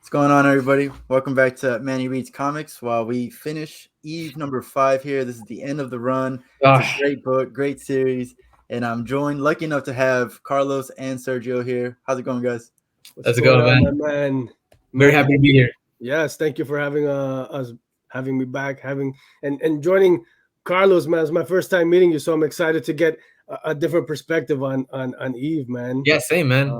What's going on, everybody? Welcome back to Manny Reads Comics. While we finish Eve number 5 here, this is the end of the run. It's a great book, great series, and I'm joined, lucky enough to have Carlos and Sergio here. How's it going, guys? How's it going, man? Very happy to be here. Yes, thank you for having us, having me back, and joining Carlos, man. It's my first time meeting you, so I'm excited to get a different perspective on Eve, man. Yeah, same, man.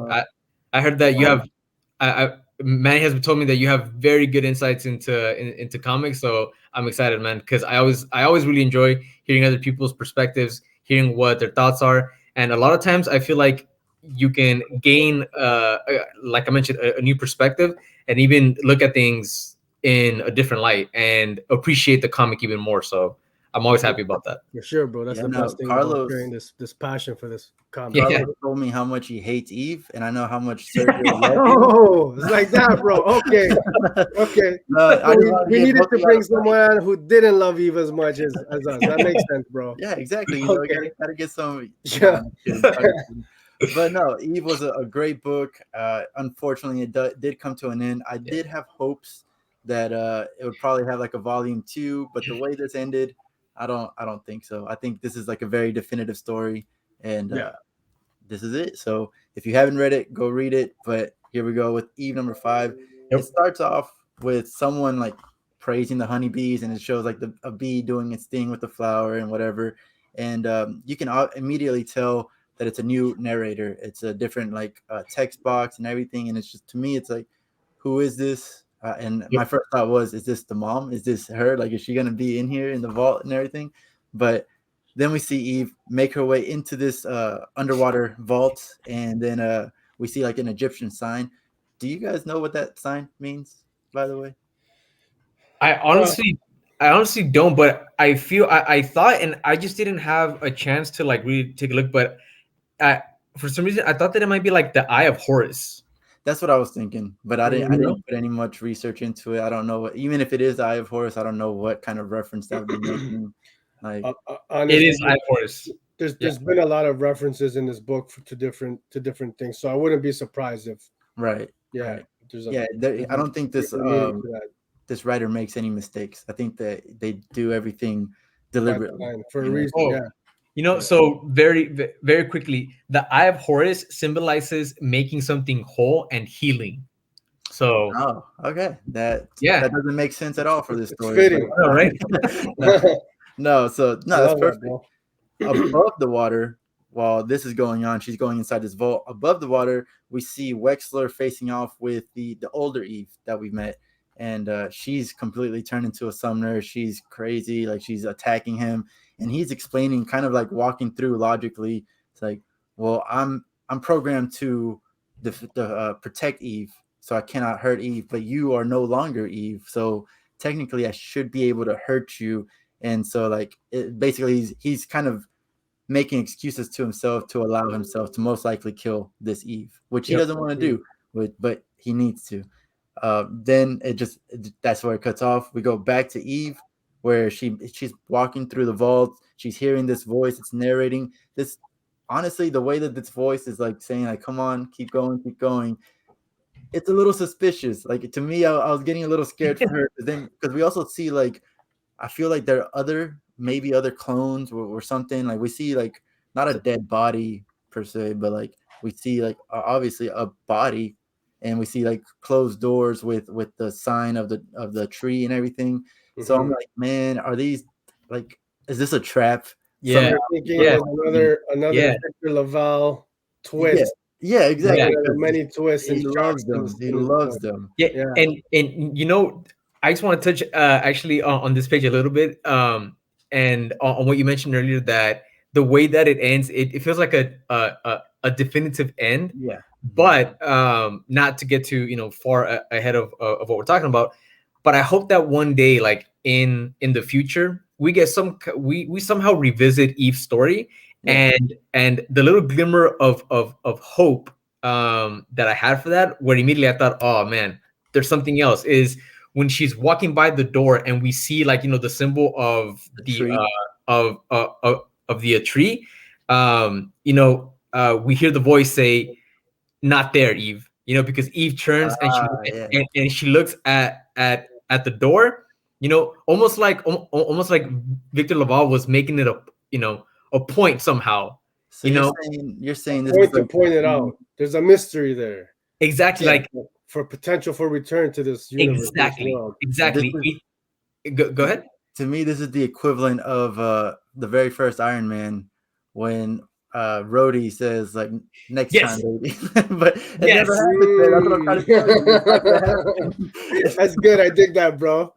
I heard that you have. Manny has told me that you have very good insights into comics, so I'm excited, man. Because I always really enjoy hearing other people's perspectives, hearing what their thoughts are, and a lot of times I feel like you can gain, like I mentioned, a new perspective, and even look at things in a different light and appreciate the comic even more. So I'm always happy about that. For sure, bro. That's the best thing about sharing this passion for this comic. Carlos told me how much he hates Eve, and I know how much Sergio loves Oh, it's like that, bro. Okay. We needed to bring someone who didn't love Eve as much as us. That makes sense, bro. Yeah, exactly. You know, gotta get some. Yeah. But no, Eve was a great book. Unfortunately, it did come to an end. I did have hopes that it would probably have like a volume 2, but the way this ended, I don't think so. I think this is like a very definitive story, and this is it. So if you haven't read it, go read it. But here we go with Eve number 5. It starts off with someone like praising the honeybees, and it shows like a bee doing its thing with the flower and whatever. And you can immediately tell that it's a new narrator. It's a different like text box and everything. And it's just, to me, it's like, who is this? And my first thought was, is this the mom? Is this her? Like, is she going to be in here in the vault and everything? But then we see Eve make her way into this underwater vault. And then we see like an Egyptian sign. Do you guys know what that sign means, by the way? I honestly don't, but I feel I thought, and I just didn't have a chance to like really take a look. But for some reason, I thought that it might be like the Eye of Horus. That's what I was thinking, but I didn't put any much research into it. I don't know even if it is the Eye of Horus, I don't know what kind of reference that would be making. Like, honestly, it is Eye of Horus. There's been a lot of references in this book to different things, so I wouldn't be surprised if I don't think this writer makes any mistakes. I think that they do everything deliberately for a reason. You know, so very, very quickly, the Eye of Horus symbolizes making something whole and healing. So, that doesn't make sense at all for this story. Fitting, right? That's perfect. Above the water, while this is going on, she's going inside this vault. Above the water, we see Wexler facing off with the older Eve that we met. And she's completely turned into a summoner. She's crazy. Like, she's attacking him. And he's explaining, kind of like walking through logically. It's like, well, I'm programmed to protect Eve, so I cannot hurt Eve. But you are no longer Eve, so technically I should be able to hurt you. And so, like, basically, he's kind of making excuses to himself to allow himself to most likely kill this Eve, which he doesn't want to do, but he needs to. Then that's where it cuts off. We go back to Eve, where she's walking through the vault. She's hearing this voice. It's narrating this. Honestly, the way that this voice is like saying, like, come on, keep going. It's a little suspicious. Like, to me, I was getting a little scared for her. Because we also see, like, I feel like there are maybe other clones or something. Like, we see, like, not a dead body per se, but like we see like obviously a body. And we see like closed doors with the sign of the tree and everything. Mm-hmm. So I'm like, man, are these like, is this a trap? Yeah, another Victor Laval twist. Yeah, exactly. Yeah, many twists. He loves them. He loves them. Yeah, and you know, I just want to touch actually on this page a little bit, and on what you mentioned earlier, that the way that it ends, it feels like a definitive end. Yeah. But not to get too far ahead of what we're talking about, but I hope that one day, like in the future, we get we somehow revisit Eve's story, and the little glimmer of hope that I had for that, where immediately I thought, oh man, there's something else, is when she's walking by the door and we see like the symbol of the tree. We hear the voice say, "Not there, Eve. because Eve turns and Yeah. and she looks at the door, almost like Victor Laval was making it a point somehow. So you're saying this point is to like, point it out. There's a mystery there. Exactly, yeah, like for potential for return to this universe, this world. exactly. Go ahead. To me, this is the equivalent of the very first Iron Man when Rhodey says like next Yes. time, baby. But it Yes. never happens, man. That's what I'm trying to tell you. It's not gonna happen. That's good. I dig that, bro.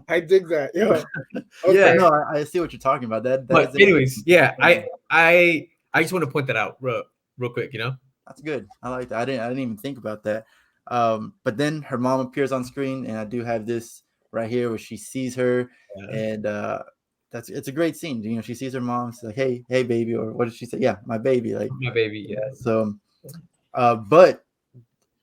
I dig that. Yo. Okay. Yeah, no, I see what you're talking about. That But is anyways, yeah, I just want to point that out real quick, That's good. I like that. I didn't even think about that. But then her mom appears on screen, and I do have this right here where she sees her, and it's a great scene. She sees her mom. She's like, "Hey, baby," or what did she say? Yeah, my baby. Like my baby. Yeah. So, but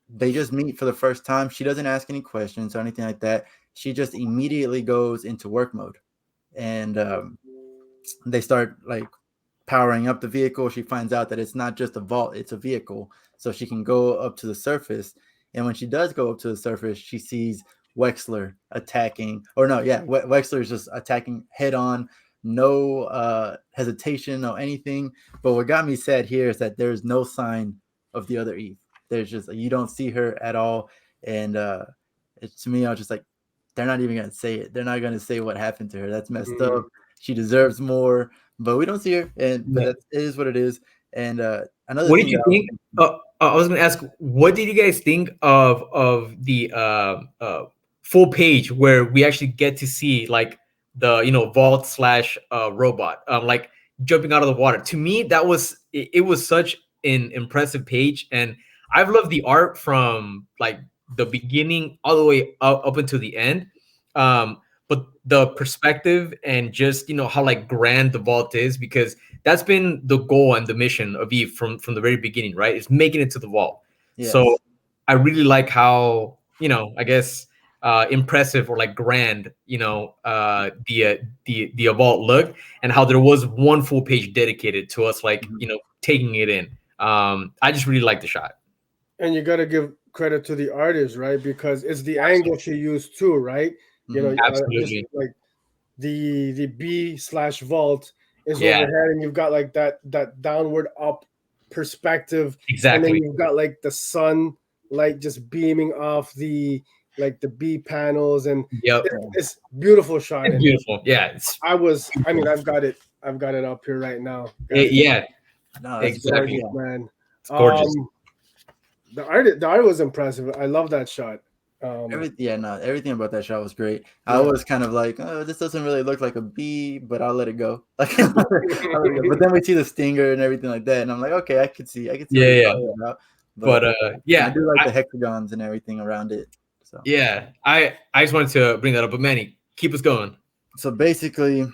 they just meet for the first time. She doesn't ask any questions or anything like that. She just immediately goes into work mode, and they start like powering up the vehicle. She finds out that it's not just a vault, it's a vehicle, so she can go up to the surface. And when she does go up to the surface, she sees Wexler attacking, or no, yeah, Wexler is just attacking head on, no hesitation, no anything. But what got me sad here is that there's no sign of the other Eve. There's just, you don't see her at all. And to me, I was just like, they're not even gonna say it. They're not gonna say what happened to her. That's messed up. She deserves more, but we don't see her, but it is what it is. And another what thing, did you think? I was going to ask, what did you guys think of the full page where we actually get to see like the vault / robot like jumping out of the water? To me, that was it was such an impressive page, and I've loved the art from like the beginning all the way up until the end. But the perspective and just how like grand the vault is, because that's been the goal and the mission of Eve from the very beginning, right? Is making it to the vault. Yes. So I really like how I guess impressive or like grand the vault looked, and how there was one full page dedicated to us like taking it in. I just really like the shot. And you got to give credit to the artist, right? Because it's the angle she used too, right? Absolutely. Just like the B/vault is overhead, and you've got like that downward up perspective. Exactly. And then you've got like the sun light just beaming off the B panels, and it's beautiful shot. It's beautiful. Yeah. I've got it up here right now. Yeah. No, exactly, gorgeous, man. It's gorgeous. The art was impressive. I love that shot. Everything about that shot was great. I was kind of like, oh, this doesn't really look like a bee, but I'll let it go. But then we see the stinger and everything like that, and I'm like, okay, I could see. Yeah. But I do like the hexagons and everything around it. So yeah, I just wanted to bring that up, but Manny, keep us going. So basically,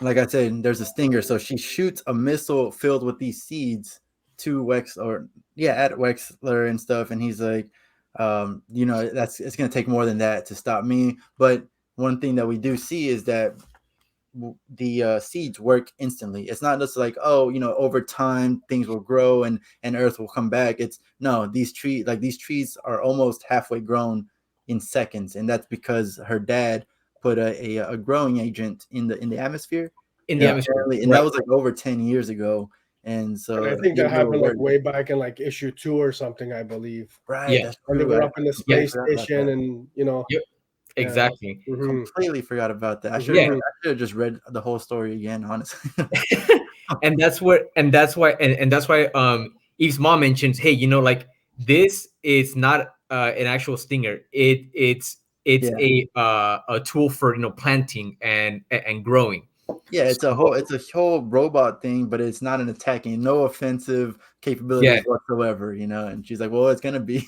like I said, there's a stinger. So she shoots a missile filled with these seeds to at Wexler and stuff, and he's like, it's going to take more than that to stop me. But one thing that we do see is that the seeds work instantly. It's not just like, over time things will grow and Earth will come back. It's no, these trees are almost halfway grown in seconds, and that's because her dad put a growing agent in the atmosphere. And that was like over 10 years ago. And so I think that happened like way back in like issue 2 or something, I believe. Right. Yeah. That's when they were up in the space station, and Yep. Exactly. Completely forgot about that. I should have just read the whole story again, honestly. and that's why Eve's mom mentions, hey, like this is not an actual stinger. It's a tool for planting and growing. Yeah, it's a whole robot thing, but it's not an attacking, no offensive capabilities whatsoever, and she's like, well, it's gonna be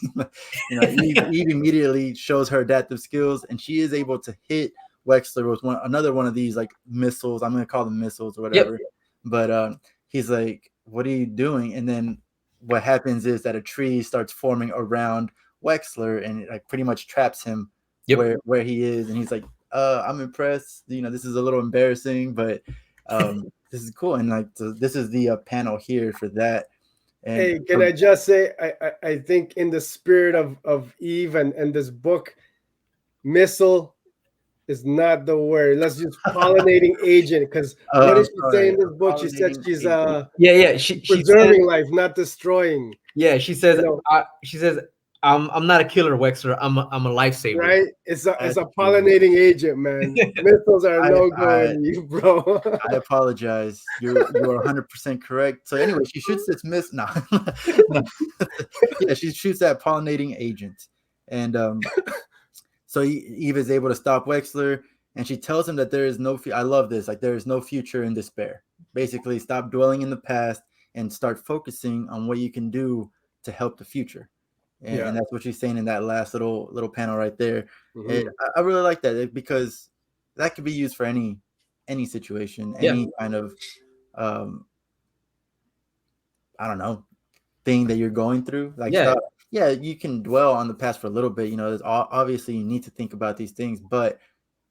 Eve immediately shows her adaptive skills, and she is able to hit Wexler with another one of these like missiles. I'm gonna call them missiles or whatever. Yep. But he's like, what are you doing? And then what happens is that a tree starts forming around Wexler, and it like pretty much traps him where he is, and he's like, I'm impressed. This is a little embarrassing, but this is cool. And like this is the panel here for that. And hey, can I just say, I think in the spirit of Eve and this book, missile is not the word. Let's use pollinating agent, because what did she say in this book? She said she's yeah. She preserving said, life, not destroying. yeah. She says I'm not a killer, Wexler. I'm a lifesaver. Right? It's a pollinating agent, man. Missiles are no go in you, bro. I apologize. You are 100% correct. So anyway, she shoots this miss. No. Yeah, she shoots that pollinating agent, and so Eve is able to stop Wexler, and she tells him that there is no. I love this. Like, there is no future in despair. Basically, stop dwelling in the past and start focusing on what you can do to help the future. And that's what she's saying in that last little panel right there. Mm-hmm. I really like that, because that could be used for any situation, any kind of I don't know, thing that you're going through. Like, you can dwell on the past for a little bit. There's obviously you need to think about these things, but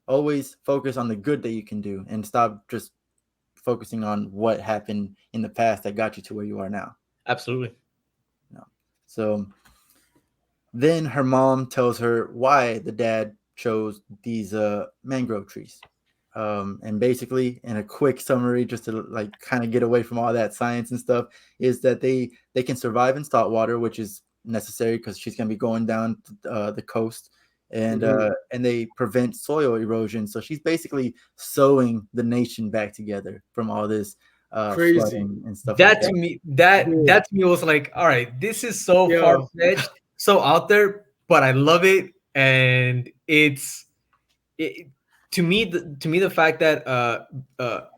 always focus on the good that you can do and stop just focusing on what happened in the past that got you to where you are now. Absolutely. So then her mom tells her why the dad chose these mangrove trees. And basically, in a quick summary, just to like kind of get away from all that science and stuff, is that they can survive in salt water, which is necessary because she's going to be going down the coast, and they prevent soil erosion. So she's basically sewing the nation back together from all this crazy and stuff. That to me was like, all right, this is so far-fetched, so out there, but I love it. And to me the fact that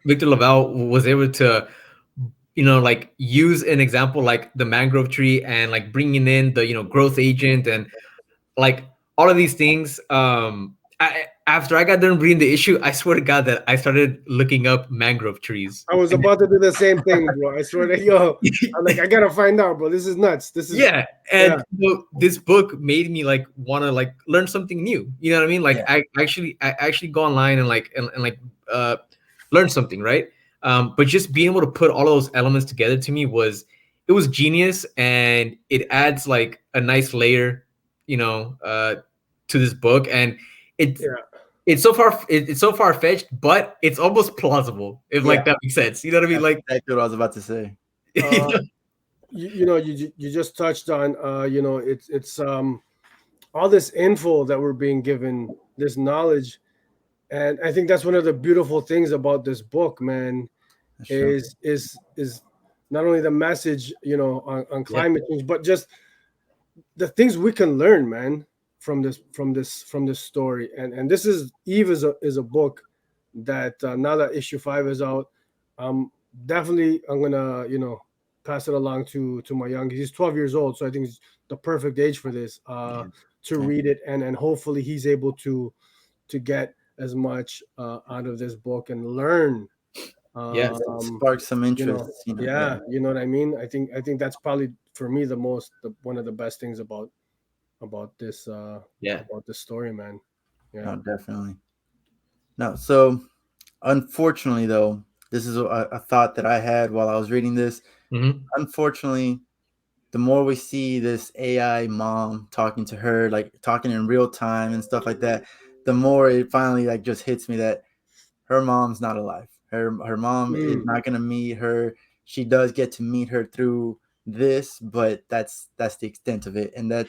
Victor Laval was able to like use an example like the mangrove tree and like bringing in the growth agent and like all of these things. After I got done reading the issue, I swear to God that I started looking up mangrove trees. I was about to do the same thing, bro. I swear to I'm like, I gotta find out, bro. This is nuts. This is this book made me like want to like learn something new. You know what I mean? Like I actually go online and learn something, right? But just being able to put all of those elements together to me was genius, and it adds like a nice layer, to this book, and it's so far fetched, but it's almost plausible, if like that makes sense. You know what I mean? Like that's what I was about to say. You just touched on it's all this info that we're being given, this knowledge, and I think that's one of the beautiful things about this book, man. Is not only the message on climate change, but just the things we can learn, man, from this story. And this is Eve is a book that now that issue 5 is out, definitely I'm gonna pass it along to my youngest. He's 12 years old, so I think it's the perfect age for this to read it, and hopefully he's able to get as much out of this book and learn. Spark some interest. You know what I mean. I think that's probably for me one of the best things about this about this story, man. No, definitely. No, so unfortunately though, this is a thought that I had while I was reading this. Unfortunately, the more we see this AI mom talking to her, like talking in real time and stuff like that, the more it finally like just hits me that her mom's not alive. Her mom is not gonna meet her. She does get to meet her through this, but that's the extent of it. And that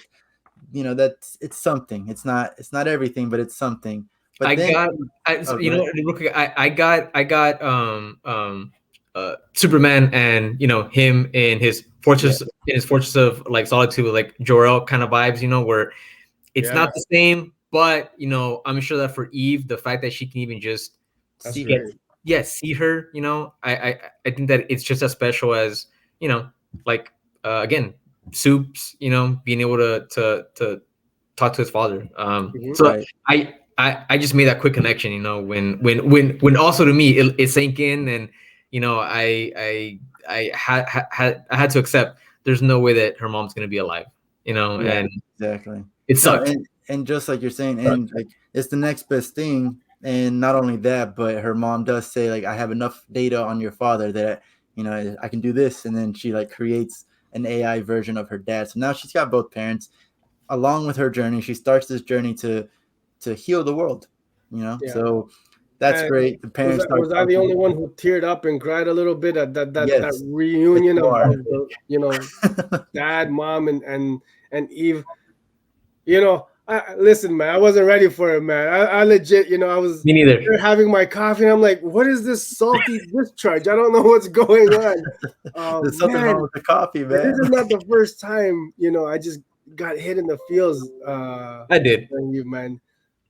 it's something. It's not everything, but it's something. But real quick, I got Superman and him in his fortress of like solitude, like Jor-El kind of vibes, where it's not the same, but I'm sure that for Eve, the fact that she can even just see her, I think that it's just as special as like again, Soups, being able to talk to his father. So I just made that quick connection, when also to me it sank in, and I had to accept there's no way that her mom's gonna be alive, and exactly. It sucks. And just like you're saying, and like it's the next best thing. And not only that, but her mom does say like, I have enough data on your father that I can do this, and then she like creates an AI version of her dad. So now she's got both parents. Along with her journey, she starts this journey to heal the world. Yeah. So that's great. The parents was I the only one who teared up and cried a little bit at that reunion of the dad, mom, and Eve? Listen, man, I wasn't ready for it, man. I legit, I was Me neither. having my coffee, and I'm like, what is this salty discharge? I don't know what's going on. There's something wrong with the coffee, man. This is not the first time, I just got hit in the feels. I did. You, man.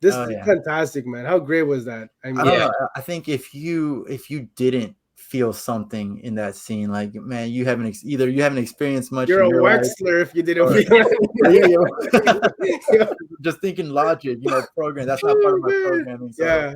This is fantastic, man. How great was that? I don't know. I think if you didn't feel something in that scene, like, man, you haven't experienced much. You're a Wexler if you didn't feel it. Just thinking logic, program. That's not part of my programming. So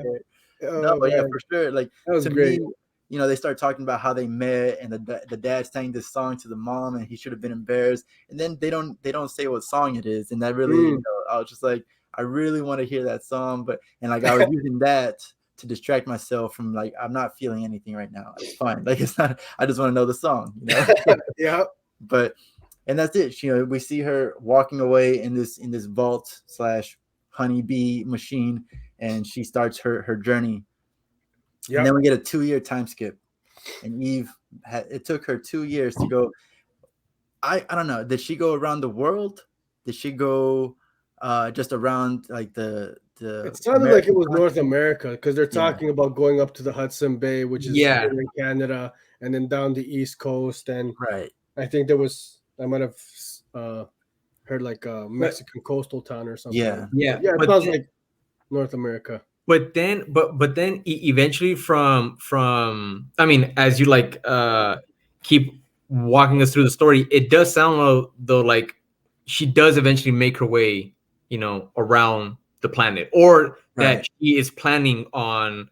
for sure. Like, that was great. Me, they start talking about how they met, and the dad sang this song to the mom, and he should have been embarrassed. And then they don't say what song it is, and that really, I was just like, I really want to hear that song, I was using that to distract myself from, like, I'm not feeling anything right now. It's fine. Like, it's not. I just want to know the song. Yeah. And that's it. We see her walking away in this vault / honeybee machine, and she starts her journey. Yep. And then we get a 2-year time skip, and Eve it took her 2 years to go. I don't know. Did she go around the world? Did she go just around, like, the it sounded like it was North America, because they're talking about going up to the Hudson Bay, which is in Canada, and then down the East Coast. And I think I might have heard like a Mexican coastal town or something. It sounds like North America. But then eventually from I mean, as you keep walking us through the story, it does sound though like she does eventually make her way, around the planet, or that she is planning on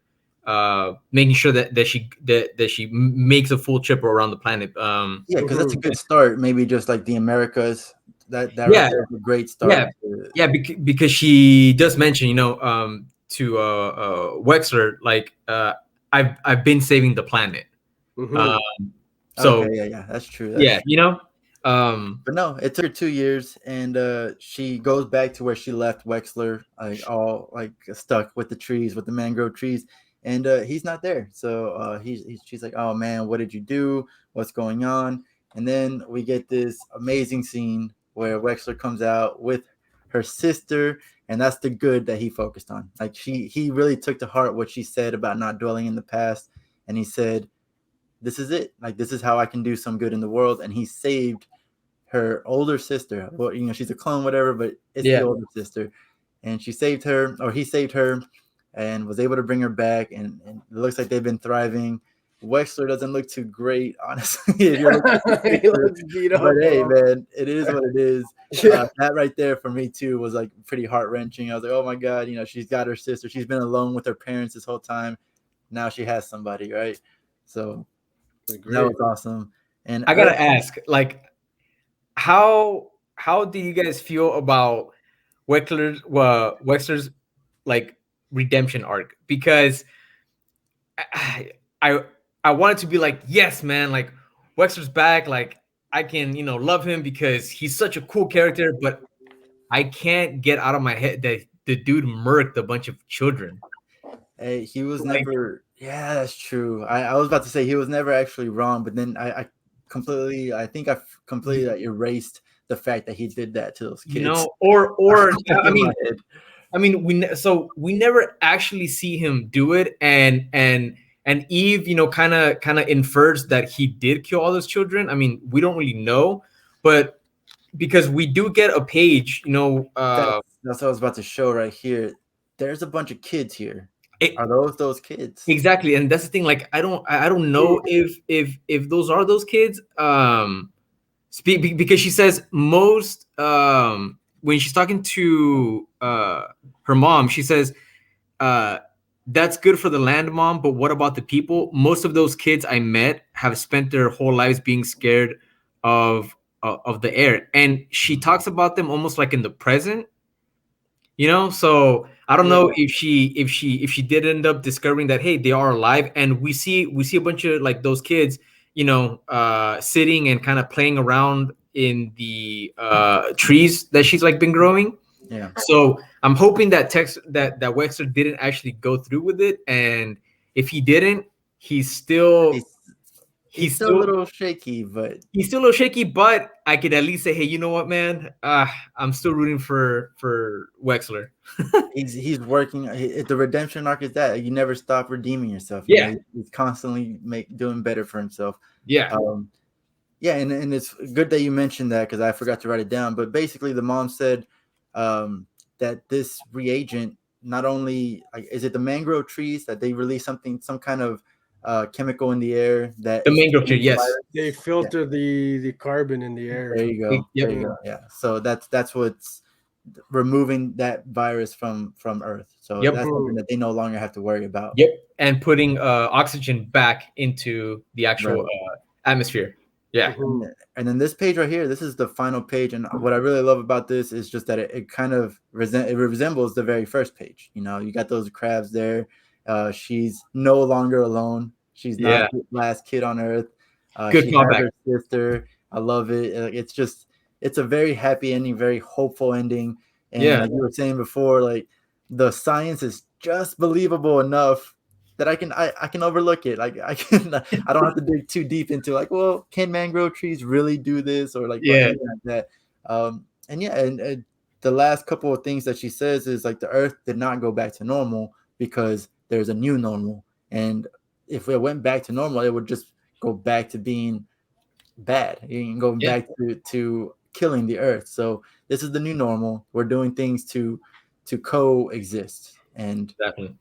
making sure that she makes a full trip around the planet. Because that's a good start. Maybe just like the Americas. That right there is a great start. Because she does mention, to Wexler, like, I've been saving the planet. So that's true. But no, it took her 2 years, and she goes back to where she left Wexler, like, all like stuck with the trees, with the mangrove trees, and he's not there. So she's like, oh man, what did you do? What's going on? And then we get this amazing scene where Wexler comes out with her sister, and that's the good that he focused on. Like, he really took to heart what she said about not dwelling in the past, and he said, this is it. Like, this is how I can do some good in the world. And he saved her older sister. Well, she's a clone, whatever, but it's the older sister. And he saved her, and was able to bring her back. And it looks like they've been thriving. Wexler doesn't look too great, honestly. He looks beat up. But hey, man, it is what it is. That right there for me too was like pretty heart-wrenching. I was like, oh my God, she's got her sister. She's been alone with her parents this whole time. Now she has somebody, right? So that was awesome. And I gotta ask, like, how do you guys feel about Wexler's like redemption arc? Because I wanted to be like, yes, man, like, Wexler's back, like, I can love him because he's such a cool character, but I can't get out of my head that the dude murked a bunch of children. Hey, he was never. Yeah, that's true. I was about to say he was never actually wrong, but then I completely erased the fact that he did that to those kids. Or I mean, we never actually see him do it, and Eve, kind of infers that he did kill all those children. I mean, we don't really know, but because we do get a page, that's what I was about to show right here. There's a bunch of kids here. Are those kids? Exactly, and that's the thing. Like, I don't know if those are those kids. Because she says most when she's talking to her mom, she says, that's good for the land, Mom, but what about the people? Most of those kids I met have spent their whole lives being scared of the air, and she talks about them almost like in the present. So I don't know if she did end up discovering that, hey, they are alive, and we see a bunch of like those kids, sitting and kind of playing around in the trees that she's like been growing. Yeah. So I'm hoping that Wexler didn't actually go through with it, and if he didn't, he's still a little shaky, but I could at least say, hey, you know what, man? I'm still rooting for Wexler. he's working. The redemption arc is that you never stop redeeming yourself. He's constantly doing better for himself. Yeah. And it's good that you mentioned that because I forgot to write it down. But basically, the mom said that this reagent not only is it the mangrove trees that they release some kind of chemical in the air that the mangrove tree, yes, they filter the carbon in the air. There you go. There you go. Yeah. So that's what's removing that virus from Earth. So that's something that they no longer have to worry about. Yep. And putting oxygen back into the actual atmosphere. Yeah. And then this page right here, this is the final page. And what I really love about this is just that it kind of resembles the very first page. You got those crabs there. She's no longer alone. She's not the last kid on Earth. Good callback. Her sister. I love it. It's a very happy ending, very hopeful ending. And like you were saying before, like the science is just believable enough that I can overlook it. Like I don't have to dig too deep into like, well, can mangrove trees really do this or like that? And the last couple of things that she says is like the Earth did not go back to normal because there's a new normal, and if it went back to normal, it would just go back to being bad. You can go back to killing the Earth. So this is the new normal. We're doing things to coexist, and definitely.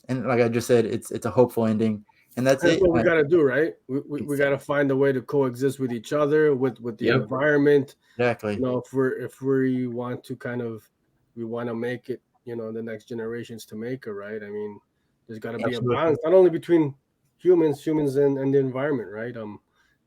And like I just said, it's a hopeful ending, and that's it. What we got to do, right? We got to find a way to coexist with each other, with the environment. Exactly. If we want to make it, the next generations to make it, right? I mean, there's got to be a balance, not only between humans and the environment, right? Got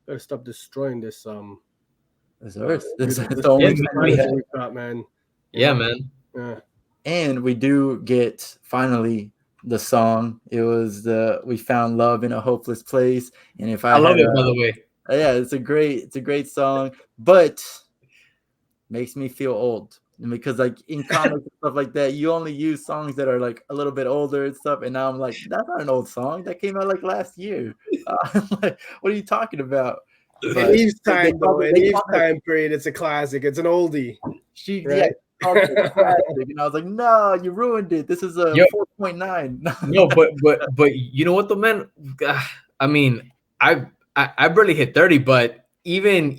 to stop destroying this Earth. This the only thing we got, man. Man. Yeah. And we do get finally the song. It was we found love in a hopeless place. And if I love it, by the way. Yeah, it's a great song, but makes me feel old. Because like in comics and stuff like that, you only use songs that are like a little bit older and stuff. And now I'm like, that's not an old song. That came out like last year. I'm like, what are you talking about? But in Eve's time, though, in Eve's time period, it's a classic. It's an oldie. Right? And I was like, no, you ruined it. This is a 4.9. No, but you know what though, man? I mean, I barely hit 30, but even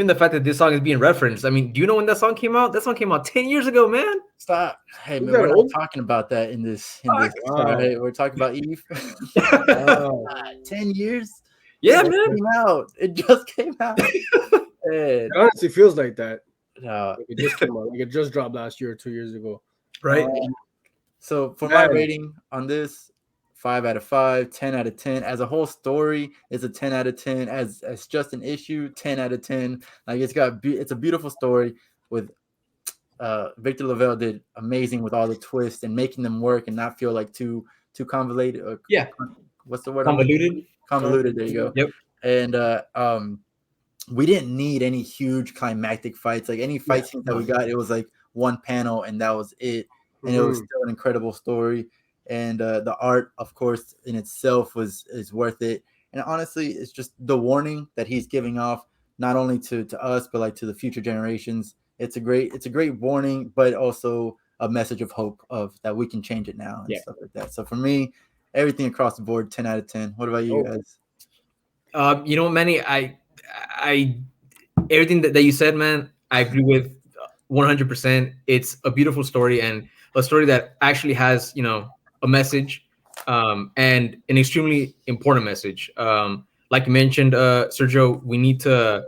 the fact that this song is being referenced, I mean, do you know when that song came out? That song came out 10 years ago, man. Stop. Hey, man, we're not talking about that in this. Right? We're talking about Eve. 10 years? Yeah, man. It just came out. It honestly feels like that. No. It just came out. Like it just dropped last year or 2 years ago. Right. So for my rating on this, 5 out of 5, 10 out of 10. As a whole story, it's a 10 out of 10. As just an issue, 10 out of 10. Like it's a beautiful story with Victor Lavelle did amazing with all the twists and making them work and not feel like too convoluted. What's the word? Convoluted. There you go. Yep. And we didn't need any huge climactic fights. Like any fight scenes that we got, it was like one panel and that was it. And it was still an incredible story. And the art, of course, in itself is worth it. And honestly, it's just the warning that he's giving off, not only to us, but like to the future generations. It's a great warning, but also a message of hope of that we can change it now and stuff like that. So for me, everything across the board, 10 out of 10. What about you guys? You know, Manny, I everything that you said, man, I agree with 100%. It's a beautiful story and a story that actually has, a message and an extremely important message. Like you mentioned, Sergio, we need to,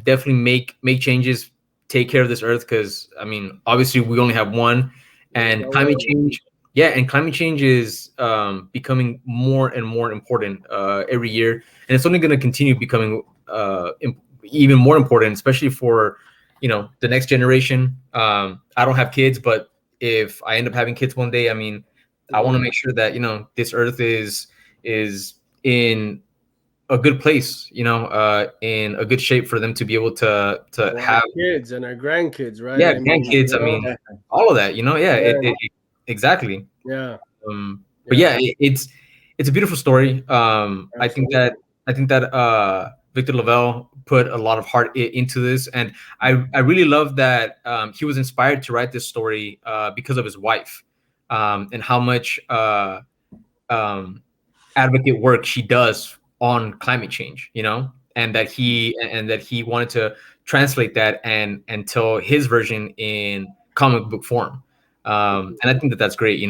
definitely make changes, take care of this earth because, I mean, obviously we only have one, and climate change. Yeah, and climate change is becoming more and more important every year, and it's only going to continue becoming even more important, especially for the next generation. I don't have kids, but if I end up having kids one day, I mean, I want to make sure that this earth is in a good place, in a good shape for them to be able to For have our kids and our grandkids, right? yeah, I mean, grandkids. I mean, all of that. Exactly. yeah, But yeah, it's a beautiful story. absolutely. I think that Victor Lavelle put a lot of heart into this, and I really love that he was inspired to write this story because of his wife, and how much um, advocate work she does on climate change, and that he wanted to translate that and tell his version in comic book form. And I think that that's great.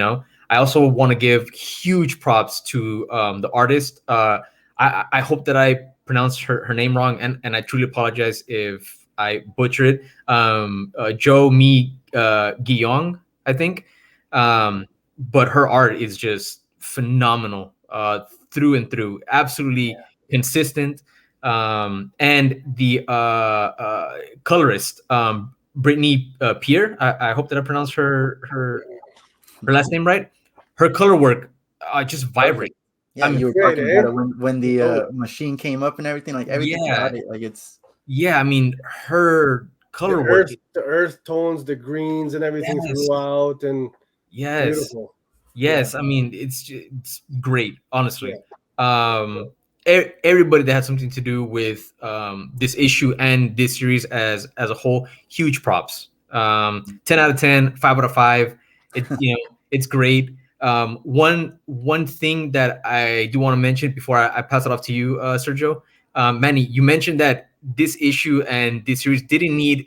I also want to give huge props to the artist. I hope that I pronounced her name wrong, and I truly apologize if I butcher it. Joe Mi Guillong, I think. But her art is just phenomenal through and through, absolutely consistent. And the colorist, Brittany Pierre, I hope that I pronounced her last name right. Her color work just vibrant. Yeah, you were great, talking about it when the machine came up and everything. Like everything about it, like it's. Yeah, I mean her color work. The earth tones, the greens, and everything throughout, and beautiful. Yes, I mean it's great, honestly. Everybody that had something to do with this issue and this series as a whole, huge props. 10 out of 10, 5 out of 5. It's great. One thing that I do want to mention before I pass it off to you, Sergio, Manny, you mentioned that this issue and this series didn't need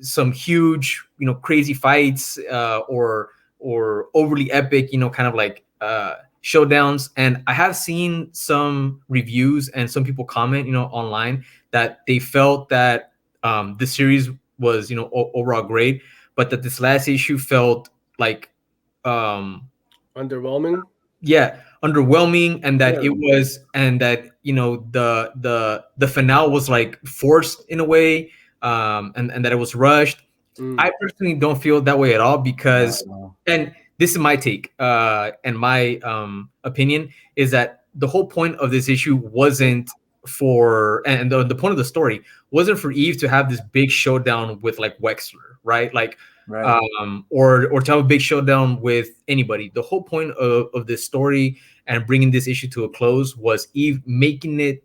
some huge crazy fights or overly epic, kind of like showdowns. And I have seen some reviews and some people comment, online that they felt that the series was, overall great, but that this last issue felt like underwhelming. Yeah, underwhelming, and that it was, and that the finale was like forced in a way, and that it was rushed. I personally don't feel that way at all because, and this is my take, and my opinion is that the whole point of this issue wasn't for, and the point of the story wasn't for Eve to have this big showdown with like Wexler, right? Like, or to have a big showdown with anybody. The whole point of this story and bringing this issue to a close was Eve making it,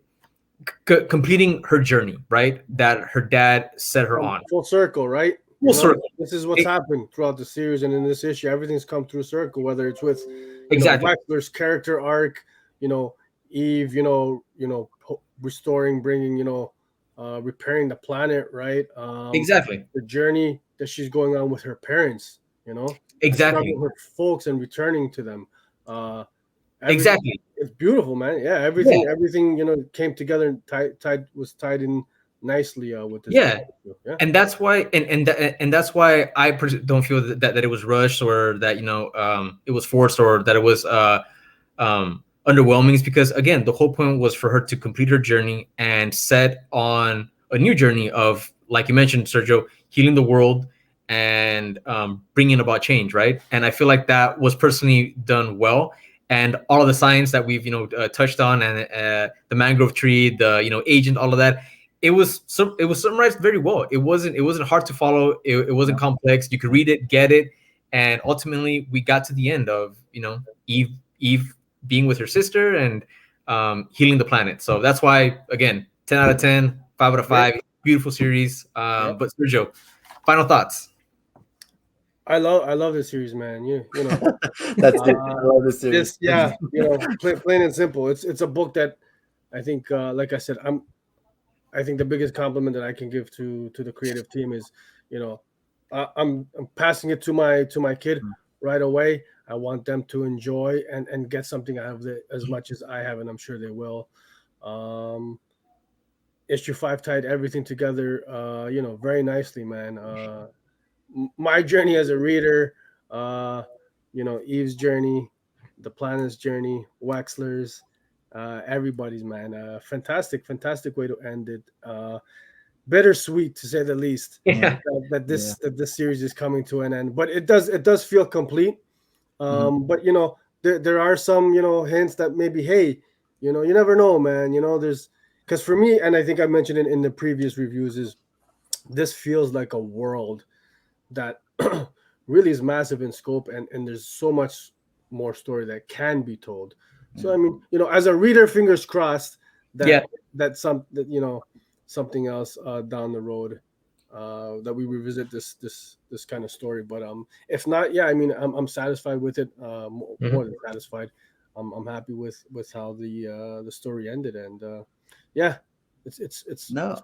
completing her journey, right? That her dad set her on. Full circle, right? Circle. This is what's happened throughout the series, and in this issue, everything's come through circle. Whether it's with Wexler's character arc, Eve, restoring, bringing, repairing the planet, right? The journey that she's going on with her parents, with folks and returning to them. It's beautiful, man. Yeah, everything came together and was tied in nicely with this. And that's why, and that's why I don't feel that it was rushed, or that it was forced, or that it was underwhelming. Is because, again, the whole point was for her to complete her journey and set on a new journey of, like you mentioned, Sergio, healing the world and bringing about change, right? And I feel like that was personally done well. And all of the science that we've touched on, and the mangrove tree, the agent, all of that, it was summarized very well. It wasn't hard to follow. It wasn't complex. You could read it, get it, and ultimately we got to the end of Eve being with her sister and healing the planet. So that's why, again, 10 out of 10, 5 out of 5, beautiful series. But Sergio, final thoughts. I love this series, man. That's it. I love this series. Plain and simple. It's a book that I think, like I said, I think the biggest compliment that I can give to the creative team is, I'm passing it to my kid right away. I want them to enjoy and get something out of it as much as I have, and I'm sure they will. Issue 5 tied everything together, very nicely, man. My journey as a reader, Eve's journey, the planet's journey, Wexler's, everybody's, man. Fantastic way to end it. Bittersweet, to say the least. That this series is coming to an end, but it does feel complete. But there are some hints that maybe, hey, You know, you never know, man. You know, there's because for me, and I think I mentioned it in the previous reviews, is this feels like a world that really is massive in scope, and there's so much more story that can be told. So I mean, you know, as a reader, fingers crossed that that you know, something else down the road that we revisit this kind of story. But if not, yeah, I mean, I'm satisfied with it, more than satisfied. I'm happy with how the story ended, and yeah, it's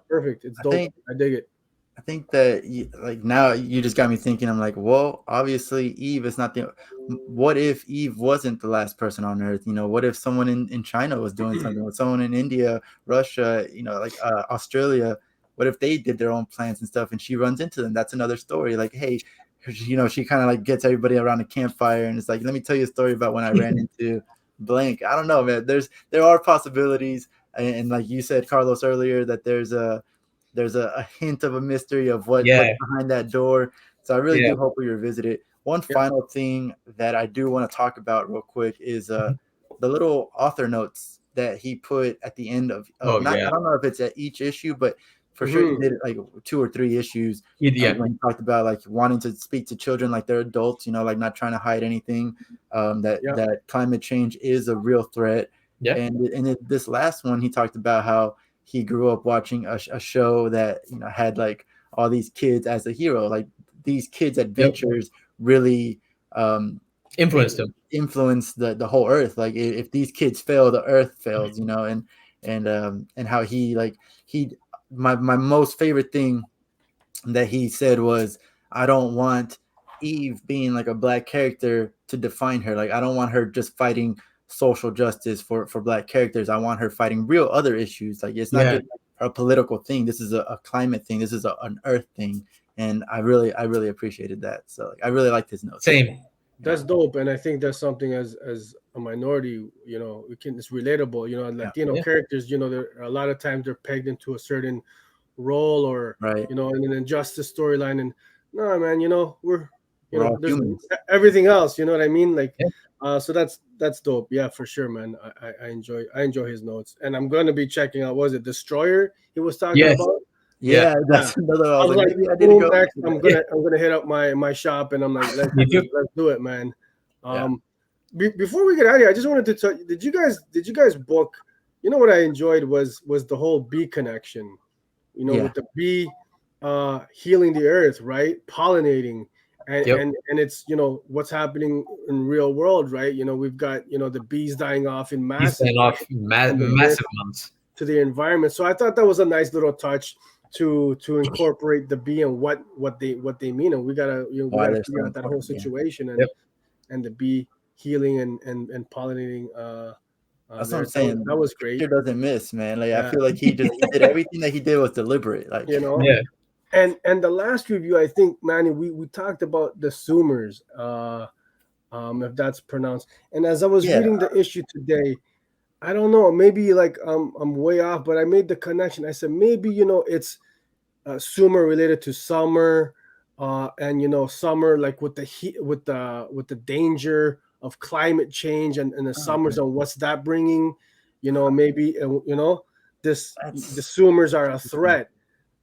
perfect. It's dope. I dig it. I think that like now you just got me thinking. I'm like, well, obviously Eve is not the. What if Eve wasn't the last person on Earth? You know, what if someone in China was doing something? With someone in India, Russia, you know, like Australia? What if they did their own plans and stuff, and she runs into them? That's another story. Like, hey, you know, she kind of like gets everybody around a campfire, and it's like, let me tell you a story about when I ran into blank. I don't know, man. There are possibilities, and like you said, Carlos, earlier, that there's a hint of a mystery of what's behind that door. So I really do hope we revisit it. One final thing that I do want to talk about real quick is the little author notes that he put at the end of I don't know if it's at each issue, but for sure he did it like 2 or 3 issues. When he talked about like wanting to speak to children like they're adults, you know, like not trying to hide anything, that climate change is a real threat. And in this last one, he talked about how he grew up watching a show that, you know, had like all these kids as a hero. Like these kids' adventures really influenced the whole Earth. Like if these kids fail, the Earth fails, you know. And how my most favorite thing that he said was, I don't want Eve being like a black character to define her. Like I don't want her just fighting social justice for black characters. I want her fighting real other issues. Like it's not just a political thing. This is a climate thing. This is an Earth thing. And I really appreciated that. So like, I really liked his notes. Same. That's dope. And I think that's something as a minority, you know, it's relatable. You know, Latino characters, you know, there a lot of times they're pegged into a certain role or you know, in an injustice storyline. And no, man, you know, we're there's everything else. You know what I mean? Like, so that's dope. Yeah, for sure, man. I enjoy his notes, and I'm gonna be checking out. Was it Destroyer he was talking about? Yeah, that's another. I was like, I didn't go. Next, I'm gonna hit up my shop, and I'm like, let's do it, man. Before we get out of here, I just wanted to tell you, did you guys book? You know what I enjoyed was the whole bee connection. You know, with the bee healing the earth, right? Pollinating. And it's, you know, what's happening in real world, right? You know, we've got, you know, the bees dying off in massive amounts to the environment. So I thought that was a nice little touch to incorporate the bee and what they mean, and we gotta figure out that whole situation and the bee healing and pollinating. That's what I'm saying. That was great. Victor doesn't miss, man. Like I feel like he did everything that he did was deliberate. Like, you know, And the last review, I think, Manny, we talked about the Zoomers, if that's pronounced. And as I was reading the issue today, I don't know, maybe like I'm way off, but I made the connection. I said maybe, you know, it's Zoomer related to summer, and you know, summer like with the heat, with the danger of climate change and the summers and what's that bringing, you know, maybe you know, the Zoomers are a threat.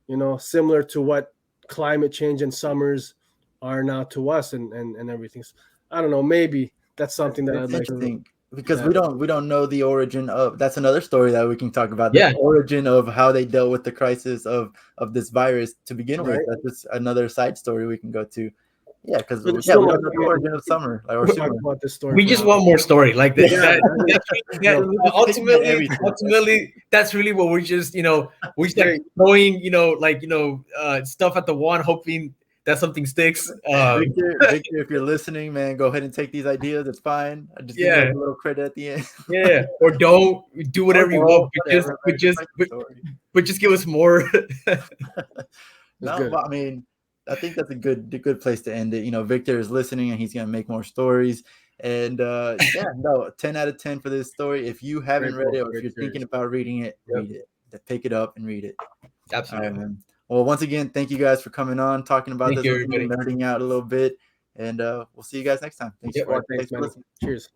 You know, similar to what climate change and summers are now to us and everything. So, I don't know. Maybe that's something that I'd like to think, because we don't know the origin of. That's another story that we can talk about. The origin of how they dealt with the crisis of this virus to begin with. That's just another side story we can go to. Yeah, because we don't know the origin of summer. Like, about this story. We just want more story like this. Ultimately, that's really what we're just, you know, we start throwing, you know, like, you know, stuff at the wall, hoping that something sticks. Victor, if you're listening, man, go ahead and take these ideas. It's fine. I just give you a little credit at the end. Or don't do whatever you want, but just give us more. I mean, I think that's a good place to end it. You know, Victor is listening and he's gonna make more stories. And 10 out of 10 for this story. If you haven't read it, or if you're thinking about reading it, read it. Pick it up and read it. Absolutely. All right, man. Well, once again, thank you guys for coming on, talking about this, nerding out a little bit, and we'll see you guys next time. Thanks for listening. Cheers.